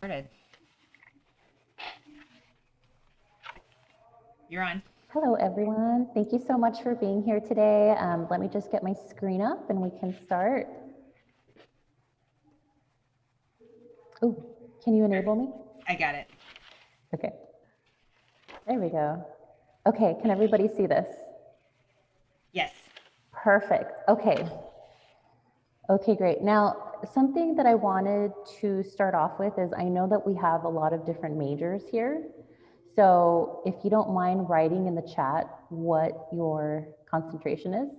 Started. You're on. Hello, everyone. Thank you so much for being here today. Let me just get my screen up and we can start. Oh, can you enable me? I got it. Okay. There we go. Okay, can everybody see this? Yes. Perfect. Okay. Okay, great. Now, something that I wanted to start off with is I know that we have a lot of different majors here. So if you don't mind writing in the chat what your concentration is.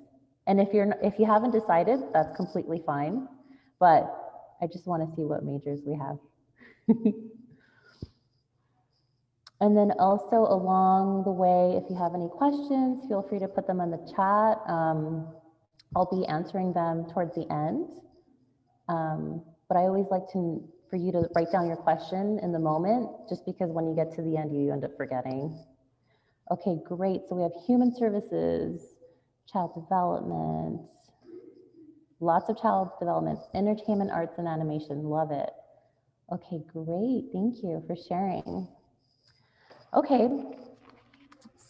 And if you haven't decided, that's completely fine. But I just want to see what majors we have. And then also along the way, if you have any questions, feel free to put them in the chat. I'll be answering them towards the end. But I always like for you to write down your question in the moment, just because when you get to the end, you end up forgetting. Okay, great. So we have human services, child development, lots of child development, entertainment, arts, and animation. Love it. Okay, great. Thank you for sharing. Okay,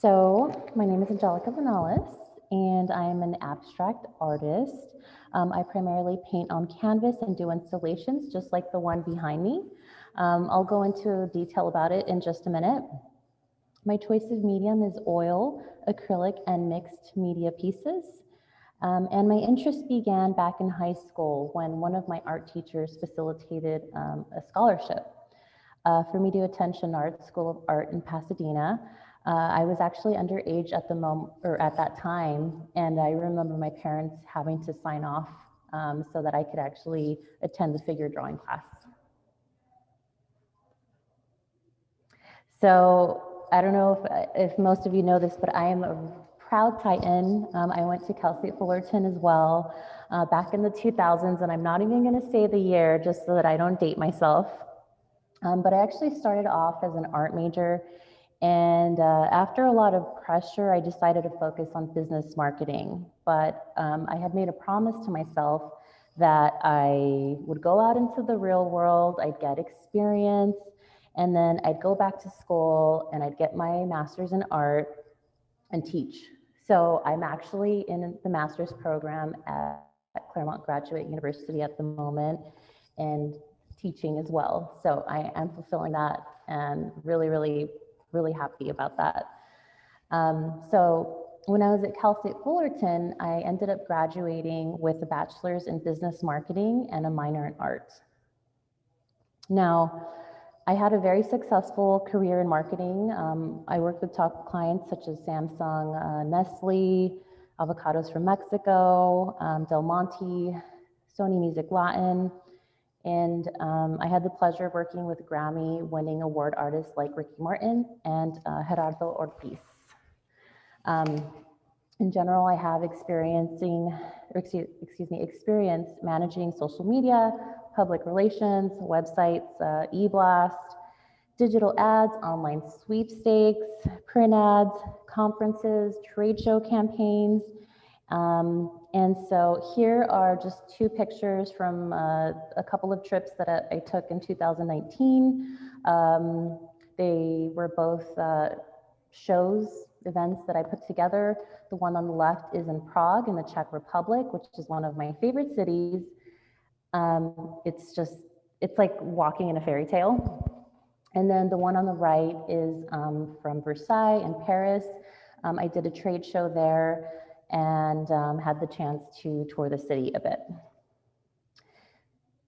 so my name is Angelica Banales, and I am an abstract artist. I primarily paint on canvas and do installations, just like the one behind me. I'll go into detail about it in just a minute. My choice of medium is oil, acrylic, and mixed media pieces. And my interest began back in high school when one of my art teachers facilitated a scholarship for me to attend Chouinard School of Art in Pasadena. I was actually underage at that time, and I remember my parents having to sign off so that I could actually attend the figure drawing class. So I don't know if most of you know this, but I am a proud Titan. I went to Cal State Fullerton as well back in the 2000s, and I'm not even going to say the year just so that I don't date myself. But I actually started off as an art major. And after a lot of pressure, I decided to focus on business marketing. But I had made a promise to myself that I would go out into the real world, I'd get experience, and then I'd go back to school and I'd get my master's in art and teach. So I'm actually in the master's program at Claremont Graduate University at the moment and teaching as well. So I am fulfilling that and really happy about that. So when I was at Cal State Fullerton, I ended up graduating with a bachelor's in business marketing and a minor in art. Now, I had a very successful career in marketing. I worked with top clients such as Samsung, Nestle, Avocados from Mexico, Del Monte, Sony Music Latin, and I had the pleasure of working with Grammy-winning award artists like Ricky Martin and Gerardo Ortiz. In general, I have experience managing social media, public relations, websites, e-blast, digital ads, online sweepstakes, print ads, conferences, trade show campaigns. And so here are just two pictures from a couple of trips that I took in 2019. They were both events that I put together. The one on the left is in Prague in the Czech Republic, which is one of my favorite cities. It's like walking in a fairy tale. And then the one on the right is from Versailles in Paris. I did a trade show there and had the chance to tour the city a bit.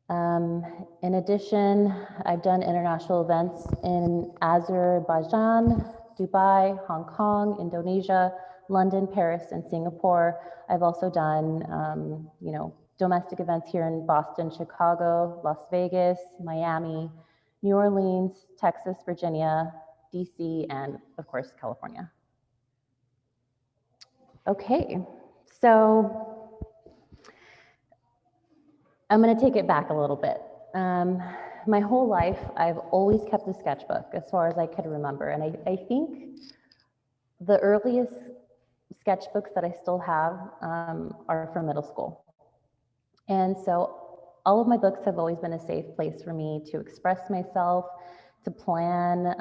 In addition, I've done international events in Azerbaijan, Dubai, Hong Kong, Indonesia, London, Paris, and Singapore. I've also done, domestic events here in Boston, Chicago, Las Vegas, Miami, New Orleans, Texas, Virginia, DC, and of course, California. Okay, so I'm going to take it back a little bit. My whole life, I've always kept a sketchbook as far as I could remember. And I think the earliest sketchbooks that I still have are from middle school. And so all of my books have always been a safe place for me to express myself, to plan,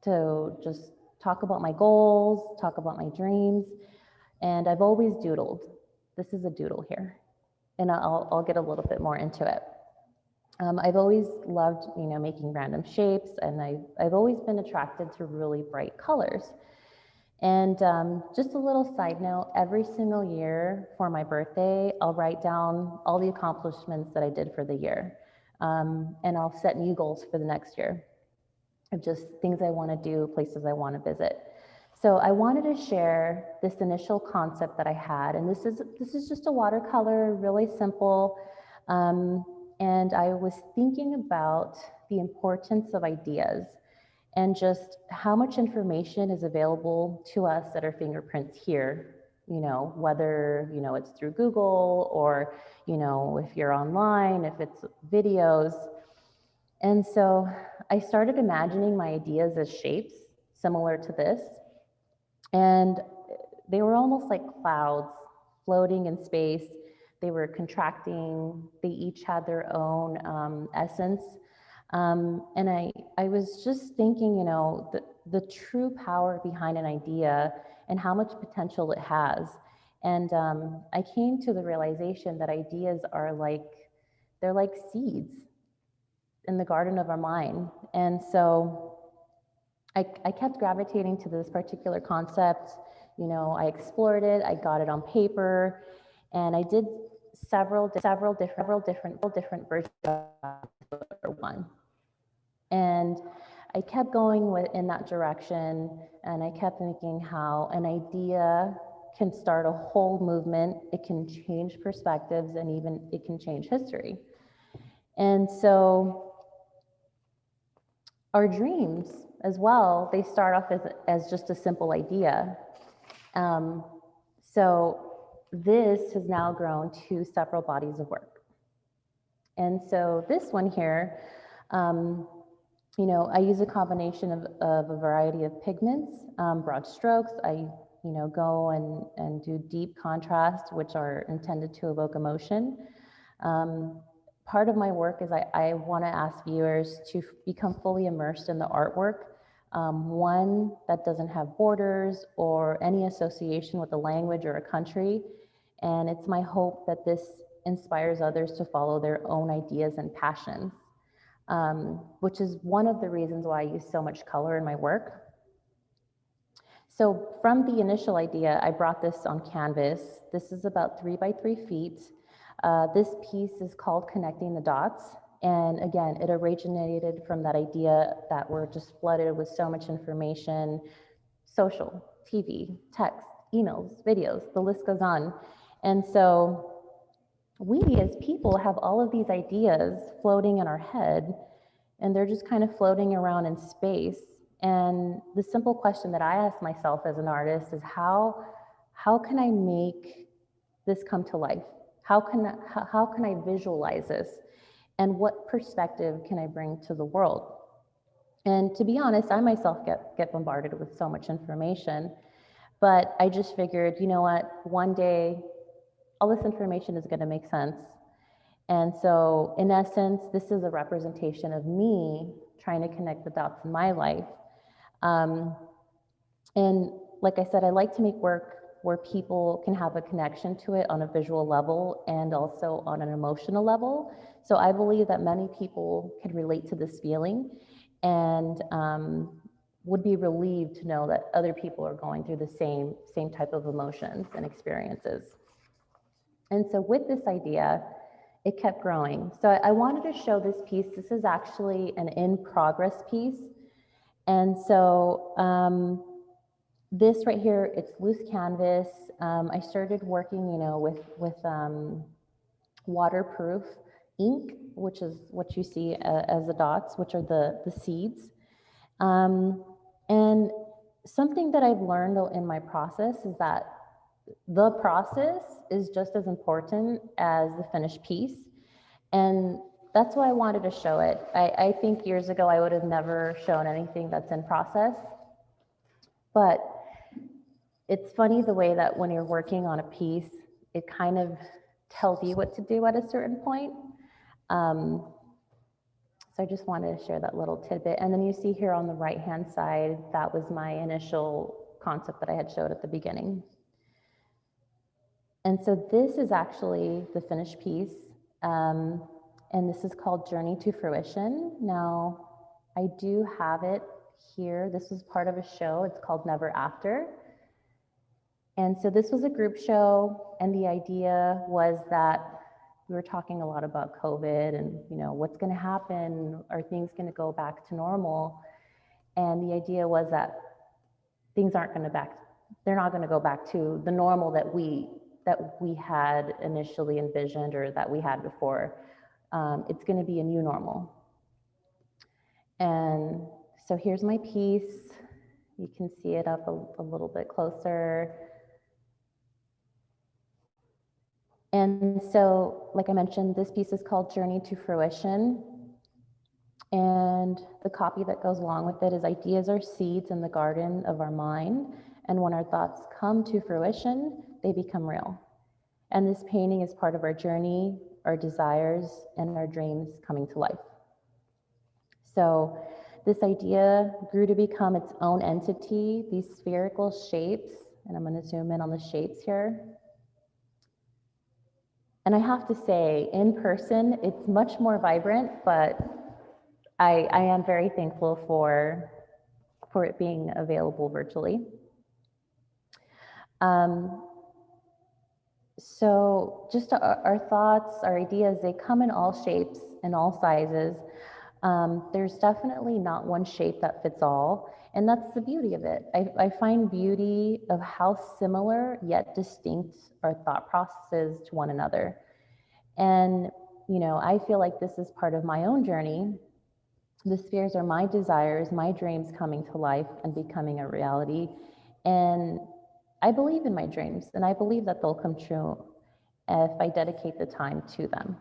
to just talk about my goals, talk about my dreams. And I've always doodled. This is a doodle here, and I'll get a little bit more into it. I've always loved, making random shapes, and I've always been attracted to really bright colors. And just a little side note, every single year for my birthday, I'll write down all the accomplishments that I did for the year. And I'll set new goals for the next year of just things I want to do, places I want to visit. So I wanted to share this initial concept that I had, and this is just a watercolor, really simple. And I was thinking about the importance of ideas and just how much information is available to us at our fingerprints here, whether, it's through Google or, if you're online, if it's videos. And so I started imagining my ideas as shapes similar to this. And they were almost like clouds floating in space. They were contracting. They each had their own essence. And I was just thinking, the true power behind an idea and how much potential it has. And I came to the realization that ideas are they're like seeds in the garden of our mind. And so I kept gravitating to this particular concept. I explored it, I got it on paper, and I did several different versions of one. And I kept going in that direction, and I kept thinking how an idea can start a whole movement, it can change perspectives, and even it can change history. And so our dreams as well, they start off as just a simple idea. So this has now grown to several bodies of work. And so this one here, I use a combination of a variety of pigments, broad strokes. I, go and do deep contrast, which are intended to evoke emotion. Part of my work is I want to ask viewers to become fully immersed in the artwork, one that doesn't have borders or any association with a language or a country. And it's my hope that this inspires others to follow their own ideas and passions. Which is one of the reasons why I use so much color in my work. So from the initial idea, I brought this on canvas. This is about 3 by 3 feet. This piece is called Connecting the Dots. And again, it originated from that idea that we're just flooded with so much information, social, TV, text, emails, videos, the list goes on. And so we as people have all of these ideas floating in our head, and they're just kind of floating around in space. And the simple question that I ask myself as an artist is how can I make this come to life? How can I visualize this? And what perspective can I bring to the world? And to be honest, I myself get bombarded with so much information, but I just figured, you know what, one day all this information is going to make sense. And so in essence, this is a representation of me trying to connect the dots in my life. And like I said, I like to make work where people can have a connection to it on a visual level and also on an emotional level. So I believe that many people can relate to this feeling and would be relieved to know that other people are going through the same type of emotions and experiences. And so with this idea, it kept growing. So I wanted to show this piece. This is actually an in-progress piece. And so this right here, it's loose canvas. I started working, with waterproof ink, which is what you see as the dots, which are the seeds. And something that I've learned in my process is that the process is just as important as the finished piece. And that's why I wanted to show it. I think years ago, I would have never shown anything that's in process. But it's funny the way that when you're working on a piece, it kind of tells you what to do at a certain point. So I just wanted to share that little tidbit. And then you see here on the right-hand side, that was my initial concept that I had showed at the beginning. And so this is actually the finished piece. And this is called Journey to Fruition. Now, I do have it here. This was part of a show. It's called Never After. And so this was a group show, and the idea was that we were talking a lot about COVID and, you know, what's going to happen? Are things going to go back to normal? And the idea was that things aren't going to they're not going to go back to the normal that we had initially envisioned or that we had before. It's going to be a new normal. And so here's my piece. You can see it up a little bit closer. And so, like I mentioned, this piece is called Journey to Fruition. And the copy that goes along with it is ideas are seeds in the garden of our mind. And when our thoughts come to fruition, they become real. And this painting is part of our journey, our desires, and our dreams coming to life. So this idea grew to become its own entity, these spherical shapes, and I'm going to zoom in on the shapes here. And I have to say, in person, it's much more vibrant, but I am very thankful for it being available virtually. So just our thoughts, our ideas, they come in all shapes and all sizes. There's definitely not one shape that fits all, and that's the beauty of it. I find beauty of how similar yet distinct our thought processes to one another. And, you know, I feel like this is part of my own journey. The spheres are my desires, my dreams coming to life and becoming a reality. And I believe in my dreams, and I believe that they'll come true if I dedicate the time to them.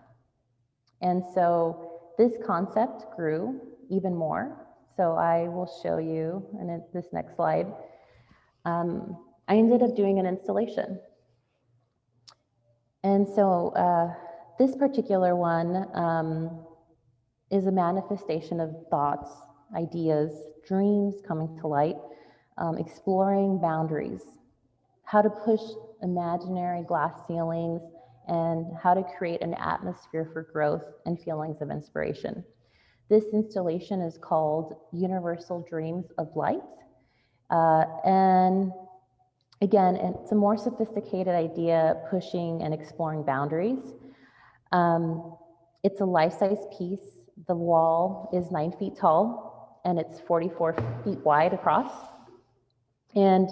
And so this concept grew even more. So I will show you in this next slide. I ended up doing an installation. And so this particular one is a manifestation of thoughts, ideas, dreams coming to light, exploring boundaries, how to push imaginary glass ceilings, and how to create an atmosphere for growth and feelings of inspiration. This installation is called Universal Dreams of Light. And again, it's a more sophisticated idea, pushing and exploring boundaries. It's a life-size piece. The wall is 9 feet tall, and it's 44 feet wide across. And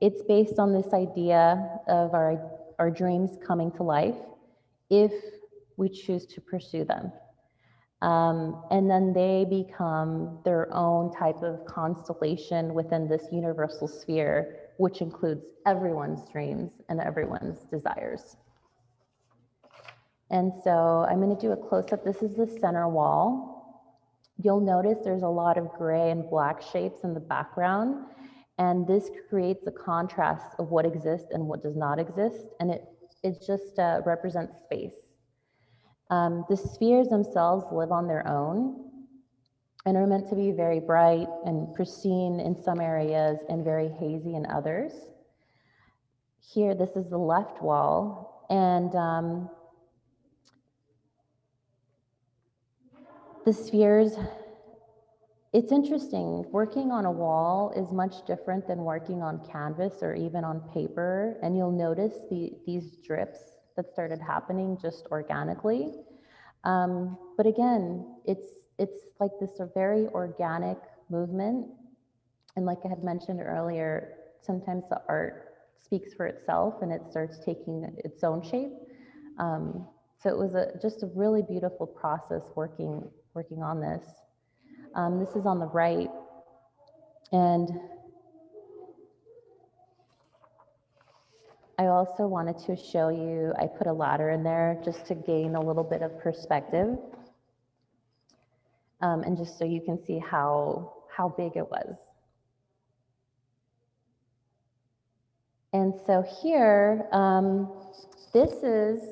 it's based on this idea of our dreams coming to life if we choose to pursue them. And then they become their own type of constellation within this universal sphere, which includes everyone's dreams and everyone's desires. And so I'm going to do a close-up. This is the center wall. You'll notice there's a lot of gray and black shapes in the background. And this creates a contrast of what exists and what does not exist. And it just represents space. The spheres themselves live on their own and are meant to be very bright and pristine in some areas and very hazy in others. Here, this is the left wall. And the spheres, it's interesting. Working on a wall is much different than working on canvas or even on paper. And you'll notice these drips that started happening just organically. But again, it's like this very organic movement. And like I had mentioned earlier, sometimes the art speaks for itself and it starts taking its own shape. So it was just a really beautiful process working on this. This is on the right, and I also wanted to show you, I put a ladder in there just to gain a little bit of perspective, and just so you can see how big it was. And so here, this is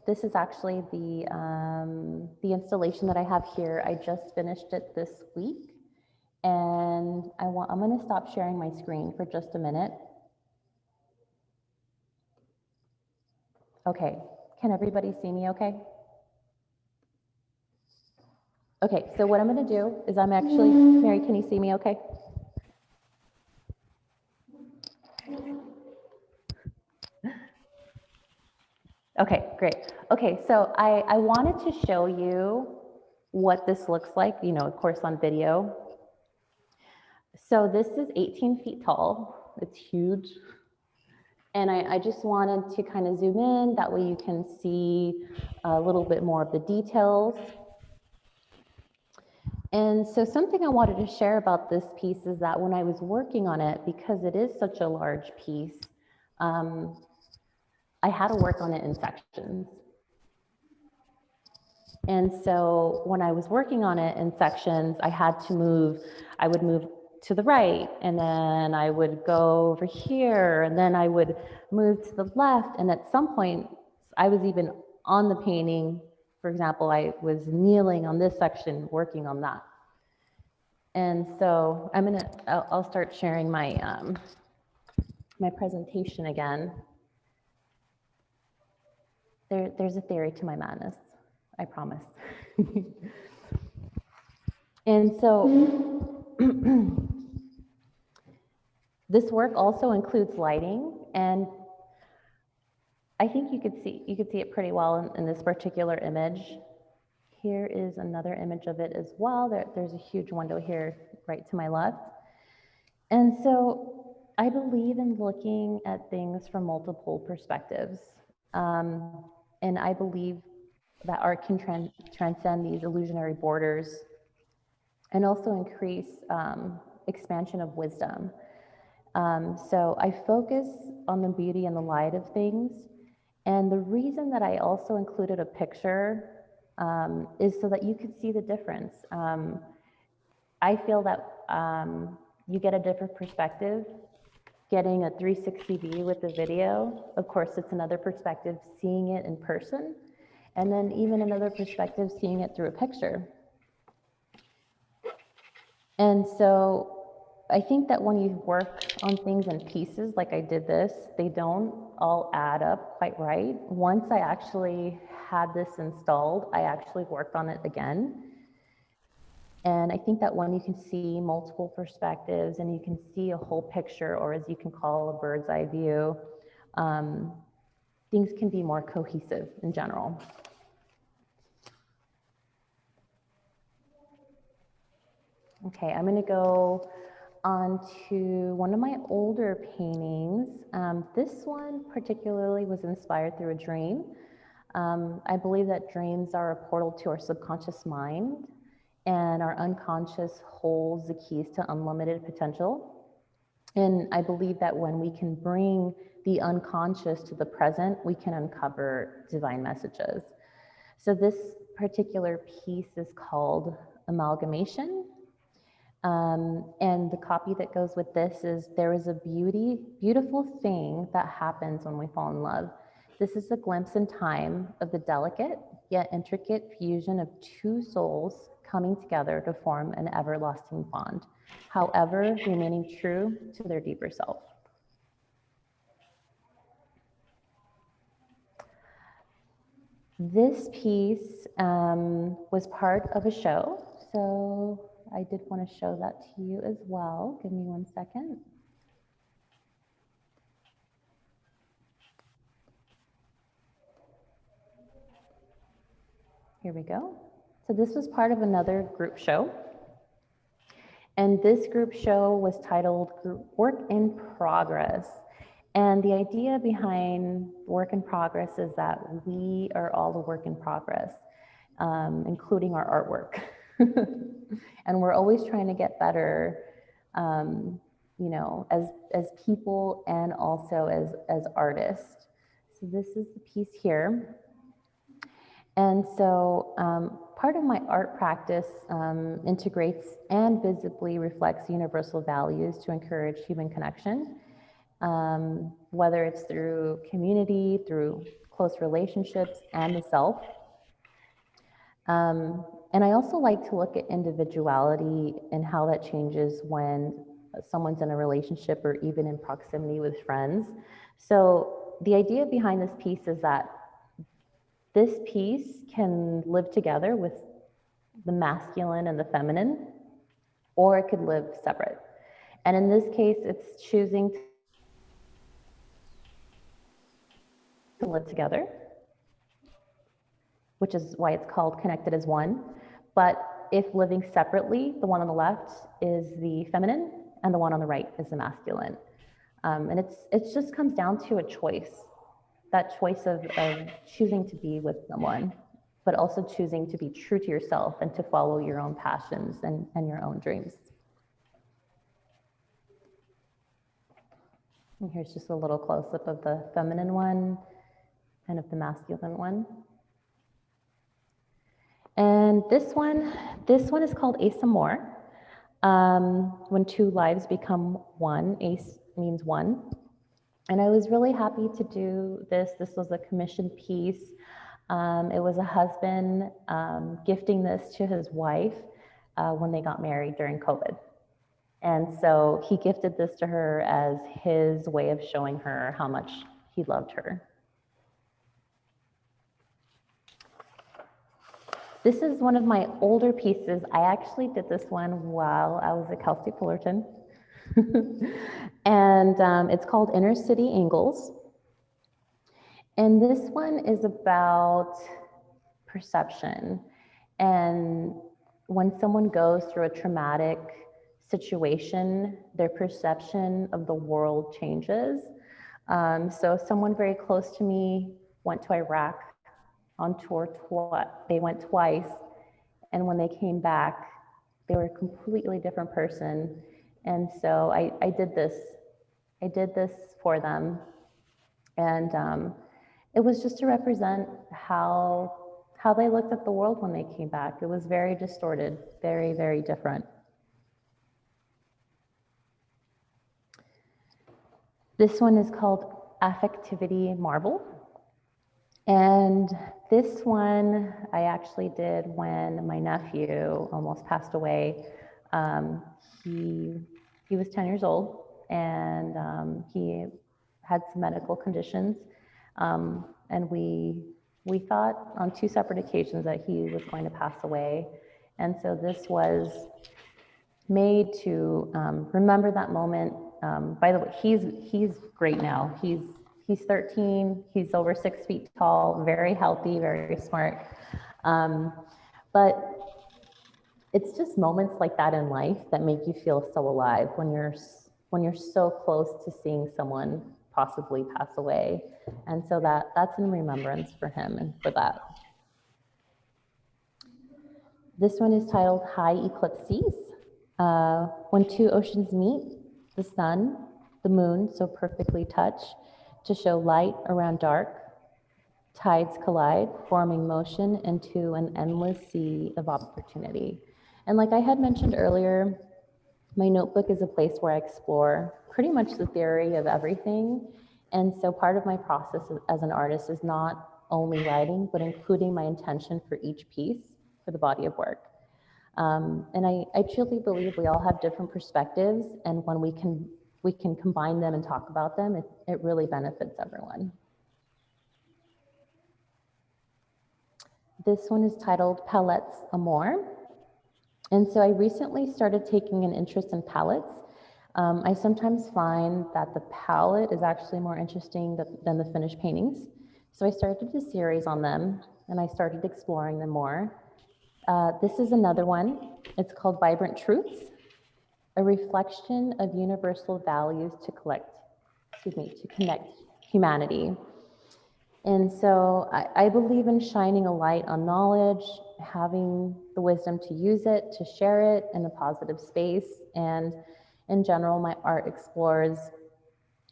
this is actually the installation that I have here. I just finished it this week, and I'm going to stop sharing my screen for just a minute. Okay, can everybody see me okay? Okay, so what I'm going to do is Mary, can you see me okay? Okay, great. Okay, so I wanted to show you what this looks like, you know, of course on video. So this is 18 feet tall. It's huge. And I just wanted to kind of zoom in. That way you can see a little bit more of the details. And so something I wanted to share about this piece is that when I was working on it, because it is such a large piece, I had to work on it in sections. And so when I was working on it in sections, I would move to the right, and then I would go over here, and then I would move to the left. And at some point, I was even on the painting. For example, I was kneeling on this section, working on that. And so I'll start sharing my, my presentation again. There's a theory to my madness, I promise. And so this work also includes lighting, and I think you could see it pretty well in this particular image. Here is another image of it as well. There's a huge window here right to my left. And so I believe in looking at things from multiple perspectives. And I believe that art can transcend these illusionary borders and also increase expansion of wisdom. So I focus on the beauty and the light of things. And the reason that I also included a picture is so that you could see the difference. I feel that you get a different perspective getting a 360 view with the video. Of course, it's another perspective seeing it in person, and then even another perspective seeing it through a picture. And so I think that when you work on things in pieces, like I did this, they don't all add up quite right. Once I actually had this installed, I actually worked on it again. And I think that when you can see multiple perspectives and you can see a whole picture, or as you can call a bird's eye view, things can be more cohesive in general. Okay, I'm going to go on to one of my older paintings. This one particularly was inspired through a dream. I believe that dreams are a portal to our subconscious mind, and our unconscious holds the keys to unlimited potential. And I believe that when we can bring the unconscious to the present, we can uncover divine messages. So this particular piece is called Amalgamation. And the copy that goes with this is, there is a beautiful thing that happens when we fall in love. This is a glimpse in time of the delicate yet intricate fusion of two souls coming together to form an everlasting bond, however remaining true to their deeper self. This piece was part of a show, so I did want to show that to you as well. Give me 1 second. Here we go. So this was part of another group show. And this group show was titled Work in Progress. And the idea behind Work in Progress is that we are all a work in progress, including our artwork. And we're always trying to get better, you know, as people and also as artists. So this is the piece here. And so part of my art practice integrates and visibly reflects universal values to encourage human connection. whether it's through community, through close relationships, and the self. And I also like to look at individuality and how that changes when someone's in a relationship or even in proximity with friends. So the idea behind this piece is that this piece can live together with the masculine and the feminine, or it could live separate. And in this case, it's choosing to live together, which is why it's called Connected as One. But if living separately, the one on the left is the feminine and the one on the right is the masculine. And it just comes down to a choice, that choice of choosing to be with someone, but also choosing to be true to yourself and to follow your own passions and your own dreams. And here's just a little close-up of the feminine one and of the masculine one. And this one is called Ace Amor. When two lives become one, ace means one. And I was really happy to do this. This was a commissioned piece. It was a husband gifting this to his wife when they got married during COVID. And so he gifted this to her as his way of showing her how much he loved her. This is one of my older pieces. I actually did this one while I was at Cal State Fullerton. And it's called Inner City Angles. And this one is about perception. And when someone goes through a traumatic situation, their perception of the world changes. So someone very close to me went to Iraq on tour, they went twice, and when they came back, they were a completely different person. And so I did this for them, and it was just to represent how they looked at the world when they came back. It was very distorted, very, very different. This one is called Affectivity Marvel. And this one I actually did when my nephew almost passed away. He was 10 years old, and he had some medical conditions. And we thought on two separate occasions that he was going to pass away. And so this was made to remember that moment. By the way, he's great now. He's 13, he's over 6 feet tall, very healthy, very smart. But it's just moments like that in life that make you feel so alive when you're so close to seeing someone possibly pass away. And so that's in remembrance for him and for that. This one is titled High Eclipses. When two oceans meet, the sun, the moon so perfectly touch to show light around dark, tides collide, forming motion into an endless sea of opportunity. And like I had mentioned earlier, my notebook is a place where I explore pretty much the theory of everything. And so part of my process as an artist is not only writing, but including my intention for each piece for the body of work. And I truly believe we all have different perspectives, and when we can combine them and talk about them, it really benefits everyone. This one is titled Palettes Amore. And so I recently started taking an interest in palettes. I sometimes find that the palette is actually more interesting than the finished paintings. So I started a series on them, and I started exploring them more. This is another one. It's called Vibrant Truths, a reflection of universal values to connect humanity. And so I believe in shining a light on knowledge, having the wisdom to use it, to share it in a positive space. And in general, my art explores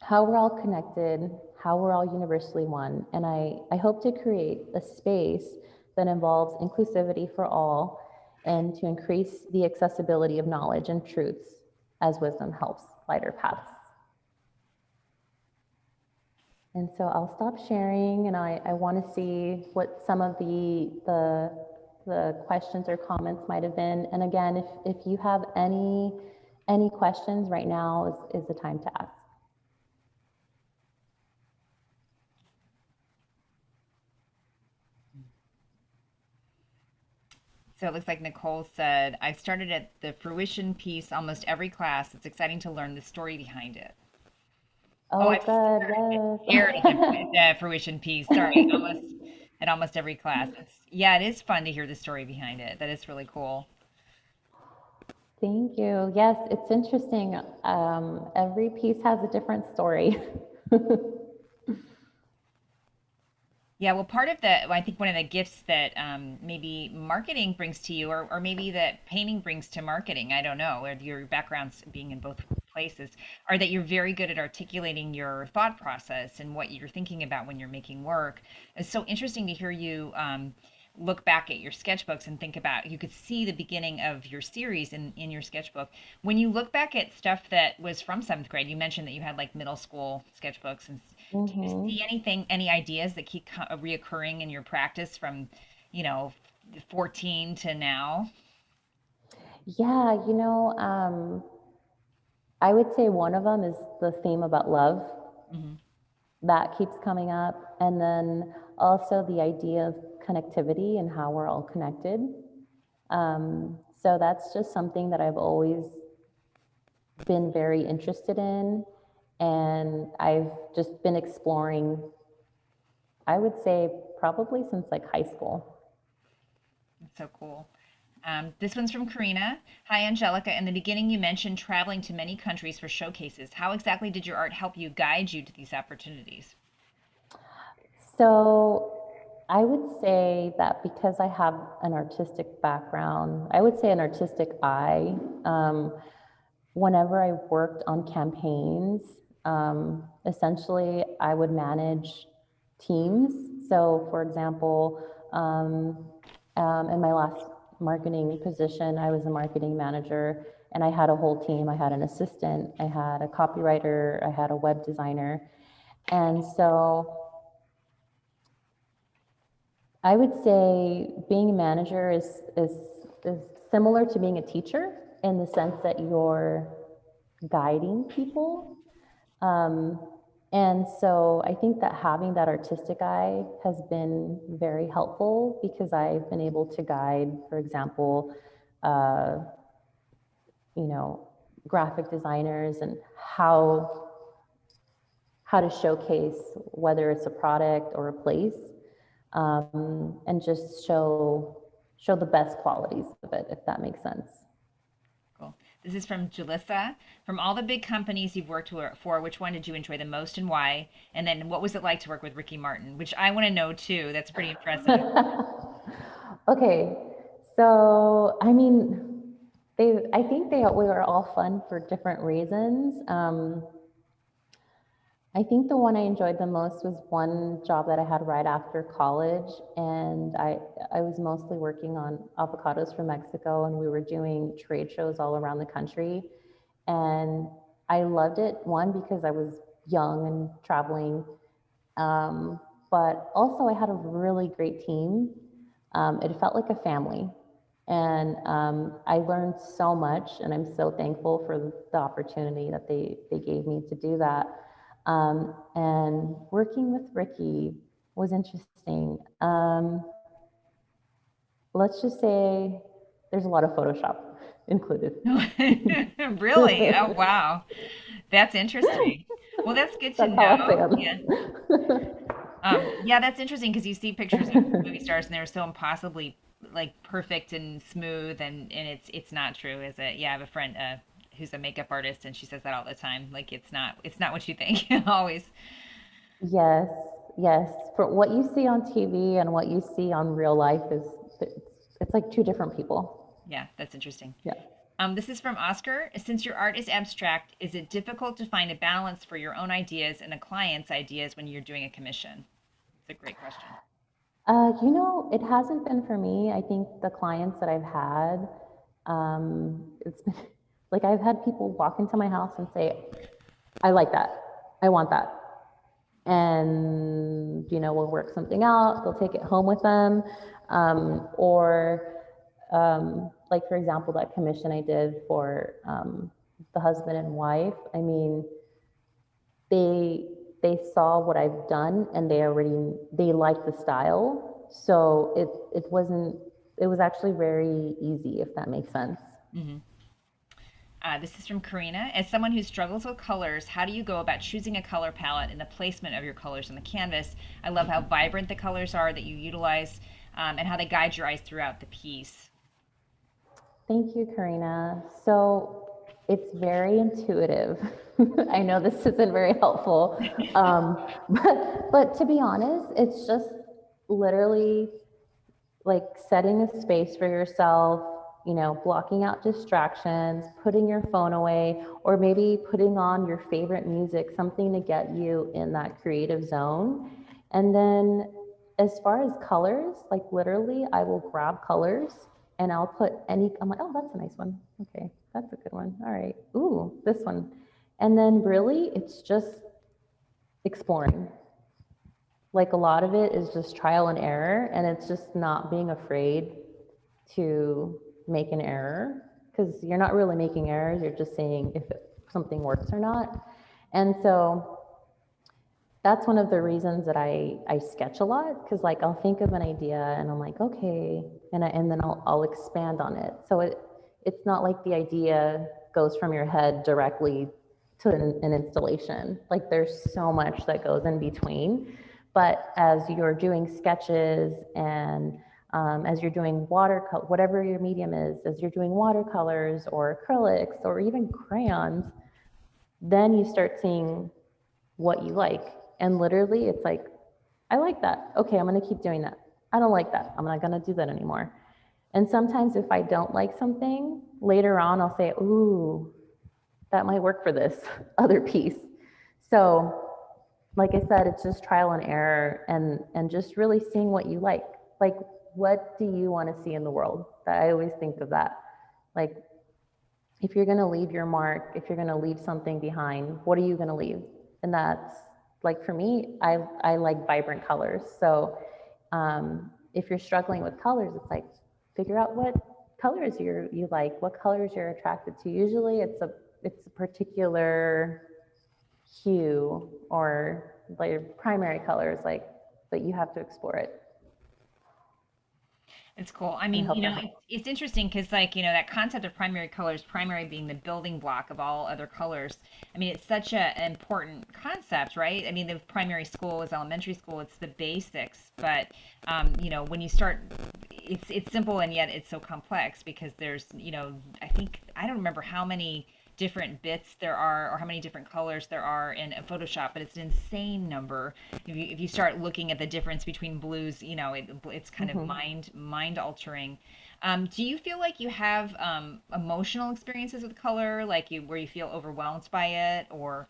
how we're all connected, how we're all universally one. And I hope to create a space that involves inclusivity for all and to increase the accessibility of knowledge and truths as wisdom helps lighter paths. And so I'll stop sharing, and I want to see what some of the questions or comments might have been. And again, if you have any questions right now is the time to ask. So it looks like Nicole said, I started at the fruition piece almost every class. It's exciting to learn the story behind it. Oh, Oh, I've good, shared at yes. the fruition piece. Sorry, almost every class. Yeah, it is fun to hear the story behind it. That is really cool. Thank you. Yes, it's interesting. Every piece has a different story. Yeah, well, part of the, I think one of the gifts that maybe marketing brings to you, or maybe that painting brings to marketing, I don't know, or your backgrounds being in both places, are that you're very good at articulating your thought process and what you're thinking about when you're making work. It's so interesting to hear you look back at your sketchbooks and think about, you could see the beginning of your series in your sketchbook. When you look back at stuff that was from seventh grade, you mentioned that you had like middle school sketchbooks, and do you Hmm. see anything, any ideas that keep reoccurring in your practice from, you know, 14 to now? Yeah, I would say one of them is the theme about love. Hmm. That keeps coming up. And then also the idea of connectivity and how we're all connected. So that's just something that I've always been very interested in. And I've just been exploring, I would say, probably since like high school. That's so cool. This one's from Karina. Hi, Angelica. In the beginning, you mentioned traveling to many countries for showcases. How exactly did your art help you guide you to these opportunities? So I would say that because I have an artistic background, I would say an artistic eye. Whenever I worked on campaigns, essentially I would manage teams. So, for example, in my last marketing position, I was a marketing manager and I had a whole team. I had an assistant, I had a copywriter, I had a web designer. And so I would say being a manager is similar to being a teacher in the sense that you're guiding people. Um, and so I think that having that artistic eye has been very helpful because I've been able to guide, for example, uh, you know, graphic designers and how to showcase whether it's a product or a place, and just show the best qualities of it, if that makes sense. Cool. This is from Jalissa. From all the big companies you've worked for, which one did you enjoy the most and why? And then what was it like to work with Ricky Martin? Which I want to know too. That's pretty impressive. Okay, so I mean, I think we were all fun for different reasons. I think the one I enjoyed the most was one job that I had right after college, and I was mostly working on avocados from Mexico, and we were doing trade shows all around the country, and I loved it. One because I was young and traveling, um, but also I had a really great team. It felt like a family, and I learned so much, and I'm so thankful for the opportunity that they gave me to do that. And working with Ricky was interesting. Let's just say there's a lot of Photoshop included. Really? Oh, wow. That's interesting. Well, that's good to That's how I'll say know. Yeah. Yeah, that's interesting because you see pictures of movie them. stars and they're so impossibly like perfect and smooth, and it's not true, is it? Yeah, I have a friend who's a makeup artist and she says that all the time. Like it's not what you think always. Yes, yes. For what you see on TV and what you see on real life it's like two different people. Yeah, that's interesting. Yeah. This is from Oscar. Since your art is abstract, is it difficult to find a balance for your own ideas and a client's ideas when you're doing a commission? It's a great question. It hasn't been for me. I think the clients that I've had, it's been like I've had people walk into my house and say, I like that. I want that. and, we'll work something out. They'll take it home with them. Or like, for example, that commission I did for the husband and wife. I mean, they they saw what I've done and they liked the style. So it was actually very easy, if that makes sense. Hmm. This is from Karina. As someone who struggles with colors, how do you go about choosing a color palette and the placement of your colors on the canvas? I love how vibrant the colors are that you utilize, and how they guide your eyes throughout the piece. Thank you, Karina. So it's very intuitive. I know this isn't very helpful, but to be honest, it's just literally like setting a space for yourself, blocking out distractions, putting your phone away, or maybe putting on your favorite music, something to get you in that creative zone. And then as far as colors, like literally, I will grab colors and I'll put I'm like, oh, that's a nice one. Okay, that's a good one. All right. Ooh, this one. And then really, it's just exploring. Like a lot of it is just trial and error, and it's just not being afraid to make an error, because you're not really making errors, you're just saying if something works or not. And so that's one of the reasons that I sketch a lot, because like I'll think of an idea and I'm like, okay, and then I'll expand on it. So it's not like the idea goes from your head directly to an installation. Like there's so much that goes in between. But as you're doing sketches and as you're doing watercolor, whatever your medium is, as you're doing watercolors or acrylics or even crayons, then you start seeing what you like. And literally, it's like, I like that. Okay, I'm going to keep doing that. I don't like that. I'm not going to do that anymore. And sometimes if I don't like something, later on I'll say, ooh, that might work for this other piece. So, like I said, it's just trial and error, and just really seeing what you like. Like, what do you want to see in the world? I always think of that. Like, if you're going to leave your mark, if you're going to leave something behind, what are you going to leave? And that's like, for me, I like vibrant colors. So if you're struggling with colors, it's like, figure out what colors you like, what colors you're attracted to. Usually it's a particular hue or like primary colors, like, but you have to explore it. It's cool. I And I mean, hope that helps. it's interesting because, like, that concept of primary colors, primary being the building block of all other colors. I mean, it's such an important concept, right? I mean, the primary school is elementary school; it's the basics. But, when you start, it's simple and yet it's so complex because there's, I think I don't remember how many different bits there are or how many different colors there are in Photoshop, but it's an insane number. If you start looking at the difference between blues, it's kind of Mm-hmm. mind altering. Do you feel like you have emotional experiences with color, like where you feel overwhelmed by it, or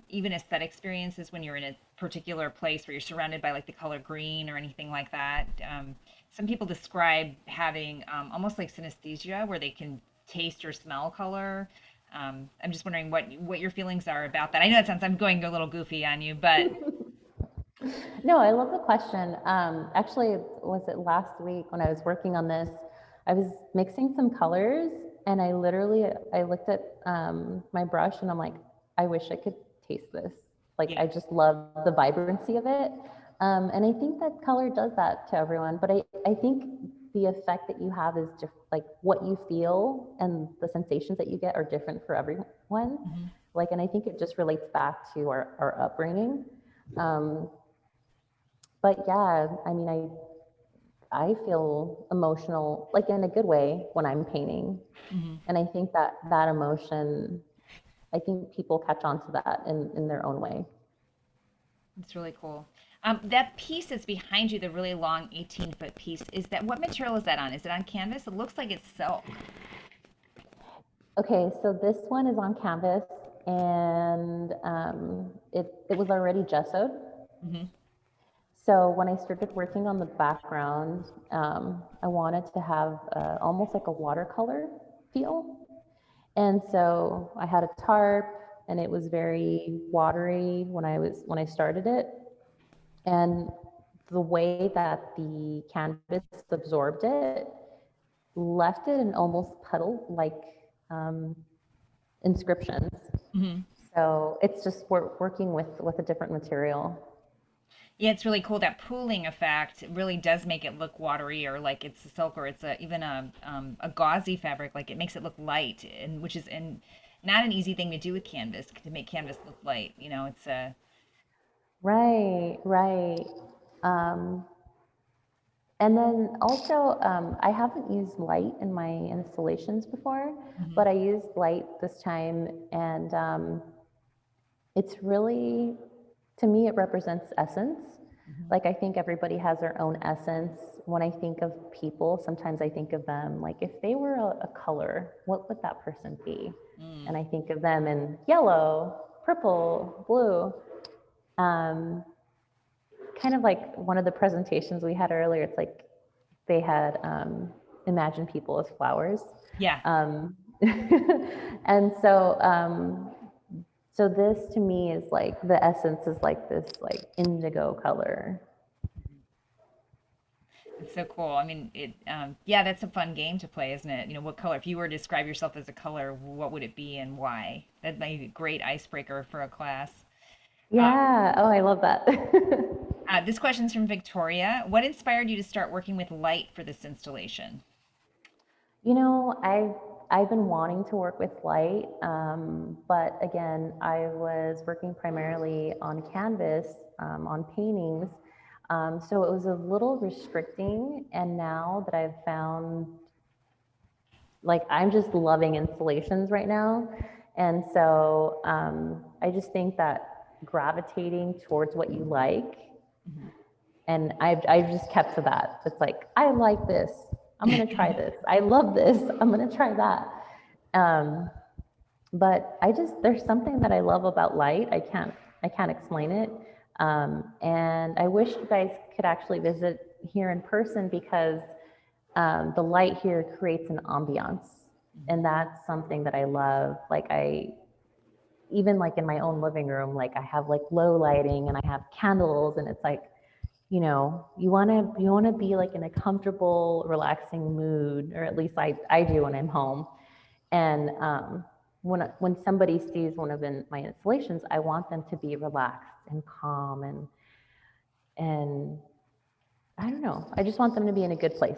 even aesthetic experiences when you're in a particular place where you're surrounded by like the color green or anything like that? Some people describe having almost like synesthesia, where they can taste or smell color. I'm just wondering what your feelings are about that. I know it sounds I'm going a little goofy on you, but No, I love the question. Actually, was it last week when I was working on this? I was mixing some colors, and I looked at my brush, and I'm like, I wish I could taste this. Like, yeah. I just love the vibrancy of it, and I think that color does that to everyone. But I think the effect that you have is just like what you feel and the sensations that you get are different for everyone. Mhm. Like, and I think it just relates back to our upbringing. Um, but yeah, I mean, I feel emotional, like in a good way, when I'm painting, Mhm. and I think that that emotion, I think people catch on to that in their own way. It's really cool. That piece that's behind you, the really long 18-foot piece, is that what material is that on? Is it on canvas? It looks like it's silk. Okay, so this one is on canvas, and it was already gessoed. Hmm. So when I started working on the background, I wanted to have almost like a watercolor feel. And so I had a tarp, and it was very watery when I started it. And the way that the canvas absorbed it left it in almost puddle like um, inscriptions. Hmm. So it's just working with a different material. Yeah, it's really cool. That pooling effect really does make it look watery, or like it's a silk, or it's even a gauzy fabric. Like it makes it look light, and which is and not an easy thing to do with canvas, to make canvas look light. It's a Right, right. Um, and then also, I haven't used light in my installations before, Mhm. but I used light this time, and it's really, to me, it represents essence. Mhm. Like, I think everybody has their own essence. When I think of people, sometimes I think of them like if they were a color, what would that person be? Mm. And I think of them in yellow, purple, blue. Um, Kind of like one of the presentations we had earlier, it's like they had imagined people as flowers. Yeah. Um, and so this to me is like the essence is like this like indigo color. It's so cool. I mean, yeah, that's a fun game to play, isn't it? What color, if you were to describe yourself as a color, what would it be and why? That might be a great icebreaker for a class. Uh, Yeah. Oh, I love that. this question's from Victoria. What inspired you to start working with light for this installation? You know, I've been wanting to work with light, but again, I was working primarily on canvas, on paintings, so it was a little restricting. And now that I've found, like, I'm just loving installations right now, and so I just think that gravitating towards what you like, Mhm. and I've just kept to that. It's like, I like this. I'm going to try this. I love this. I'm going to try that. Um, but there's something that I love about light. I can't explain it. And I wish you guys could actually visit here in person because the light here creates an ambiance. Mhm. And that's something that I love. Even like in my own living room, like I have like low lighting and I have candles, and it's like, you want to be like in a comfortable, relaxing mood, or at least I do when I'm home. And when somebody sees one of my installations, I want them to be relaxed and calm, and I don't know, I just want them to be in a good place.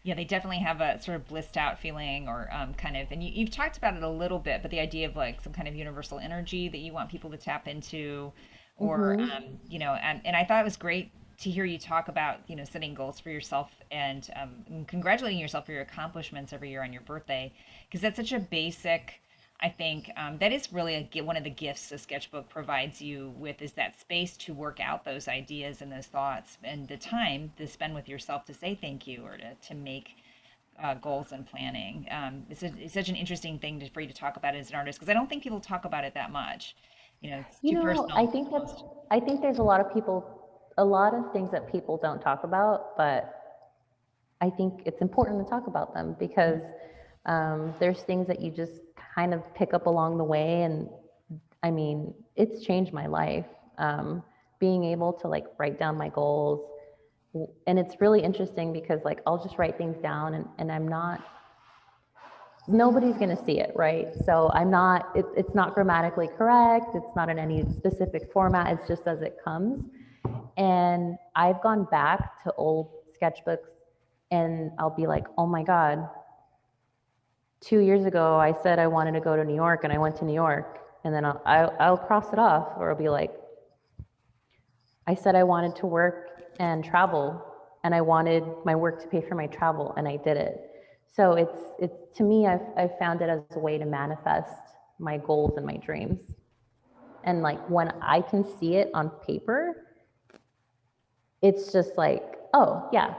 Yeah, they definitely have a sort of blissed out feeling, or kind of, and you've talked about it a little bit, but the idea of like some kind of universal energy that you want people to tap into, or, Mm-hmm. and I thought it was great to hear you talk about, setting goals for yourself and congratulating yourself for your accomplishments every year on your birthday, because that's such a basic, I think that is really one of the gifts a sketchbook provides you with, is that space to work out those ideas and those thoughts, and the time to spend with yourself to say thank you, or to make goals and planning. It's such an interesting thing for you to talk about as an artist, because I don't think people talk about it that much. It's You too know, I personal think that almost. I think there's a lot of things that people don't talk about, but I think it's important to talk about them because there's things that you just kind of pick up along the way. And I mean, it's changed my life. Being able to like write down my goals. And it's really interesting because like I'll just write things down, and nobody's going to see it, right? So it's not grammatically correct. It's not in any specific format. It's just as it comes. And I've gone back to old sketchbooks and I'll be like, oh my God, 2 years ago I said I wanted to go to New York and I went to New York. And then I'll cross it off, or I'll be like, I said I wanted to work and travel, and I wanted my work to pay for my travel, and I did it. So it's to me, I've found it as a way to manifest my goals and my dreams. And like when I can see it on paper, it's just like, oh yeah,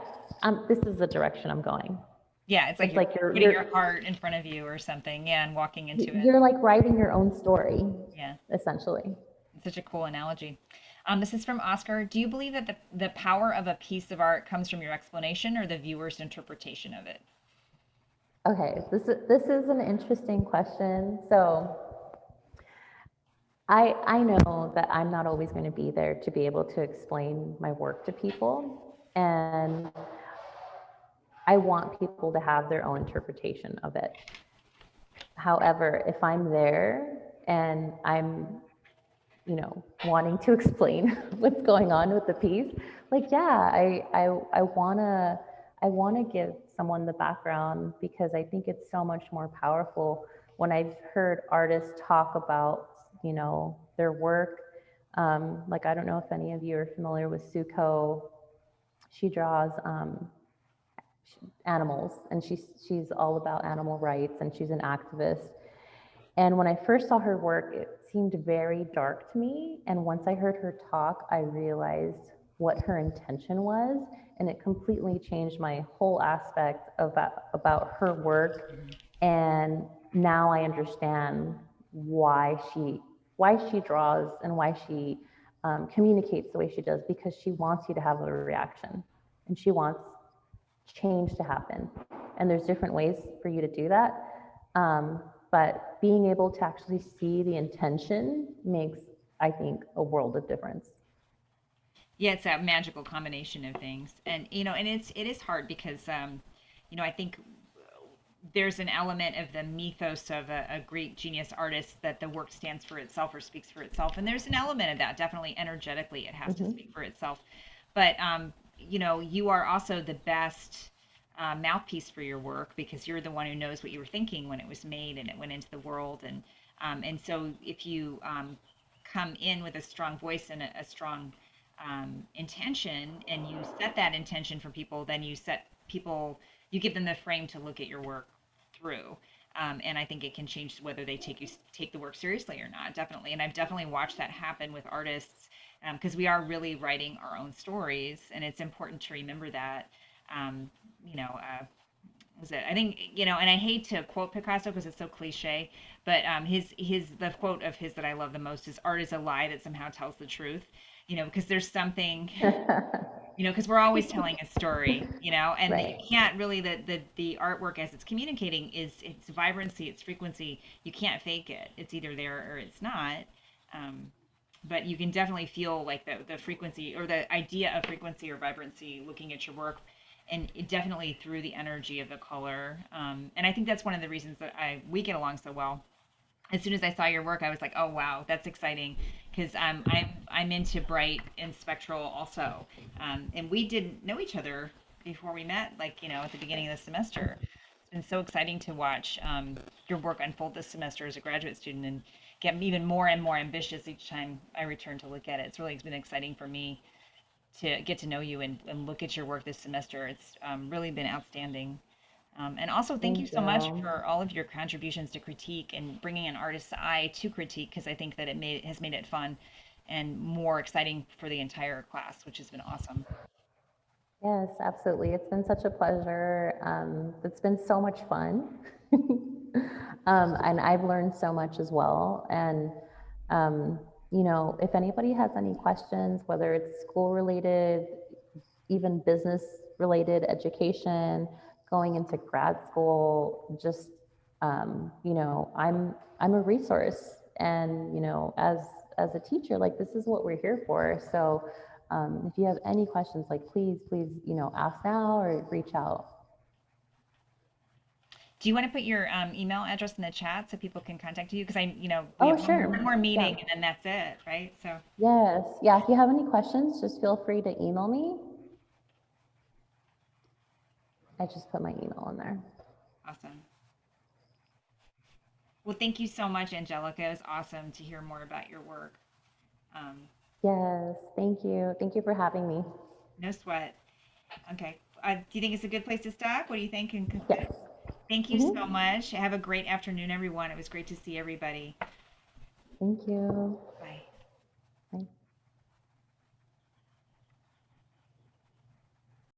this is the direction I'm going. Yeah, it's like It's you're like putting your heart in front of you or something, yeah, and walking into it. you're like writing your own story, Yeah. essentially. It's such a cool analogy. This is from Oscar. Do you believe that the power of a piece of art comes from your explanation or the viewer's interpretation of it? Okay, this is an interesting question. So I know that I'm not always going to be there to be able to explain my work to people. And I want people to have their own interpretation of it. However, if I'm there and I'm, wanting to explain what's going on with the piece, like, yeah, I wanna give someone the background because I think it's so much more powerful when I've heard artists talk about, their work. Like, I don't know if any of you are familiar with Suko. She draws animals, and she's all about animal rights, and she's an activist. And when I first saw her work, it seemed very dark to me. And once I heard her talk, I realized what her intention was. And it completely changed my whole aspect about her work. And now I understand why she draws and why she communicates the way she does, because she wants you to have a reaction and she wants change to happen. And there's different ways for you to do that. But being able to actually see the intention makes, I think, a world of difference. Yeah, it's a magical combination of things, and and it is hard because I think there's an element of the mythos of a great genius artist that the work stands for itself or speaks for itself, and there's an element of that. Definitely energetically it has to Mm-hmm. speak for itself, but you are also the best mouthpiece for your work because you're the one who knows what you were thinking when it was made and it went into the world. And so if you come in with a strong voice and a strong intention, and you set that intention for people, then you give them the frame to look at your work through. And I think it can change whether they take the work seriously or not. Definitely, and I've definitely watched that happen with artists because we are really writing our own stories, and it's important to remember that. Um, you know, was it? I think and I hate to quote Picasso because it's so cliche, but his the quote of his that I love the most is "Art is a lie that somehow tells the truth." Because there's something, because we're always telling a story, and you Right. can't really the artwork as it's communicating is its vibrancy, its frequency. You can't fake it. It's either there or it's not. Um, but you can definitely feel like the frequency or the idea of frequency or vibrancy looking at your work, and it definitely through the energy of the color. And I think that's one of the reasons that we get along so well. As soon as I saw your work, I was like, oh wow, that's exciting because I'm into bright and spectral also. And we didn't know each other before we met, like at the beginning of the semester. It's been so exciting to watch your work unfold this semester as a graduate student and get even more and more ambitious each time I return to look at it. It's been exciting for me to get to know you and look at your work this semester. It's really been outstanding. And also, thank you Thank so much you. for all of your contributions to critique and bringing an artist's eye to critique, because I think that has made it fun and more exciting for the entire class, which has been awesome. Yes, absolutely. It's been such a pleasure. It's been so much fun. And I've learned so much as well. And, if anybody has any questions, whether it's school related, even business related education, going into grad school, just, I'm a resource. And, as a teacher, like, this is what we're here for. So, if you have any questions, like, please, ask now or reach out. Do you want to put your email address in the chat so people can contact you? Because we Oh, have one sure. more Yeah. meeting and then that's it, right? So Yes. Yeah. If you have any questions, just feel free to email me. I just put my email in there. awesome. Well, thank you so much, Angelica. It was awesome to hear more about your work. Um, Yes. Thank you. Thank you for having me. no sweat. Okay. Do you think it's a good place to stop? What do you think in conclusion? Yes. Thank you so Hmm. much. Have a great afternoon, everyone. It was great to see everybody. Thank you. Bye. Bye.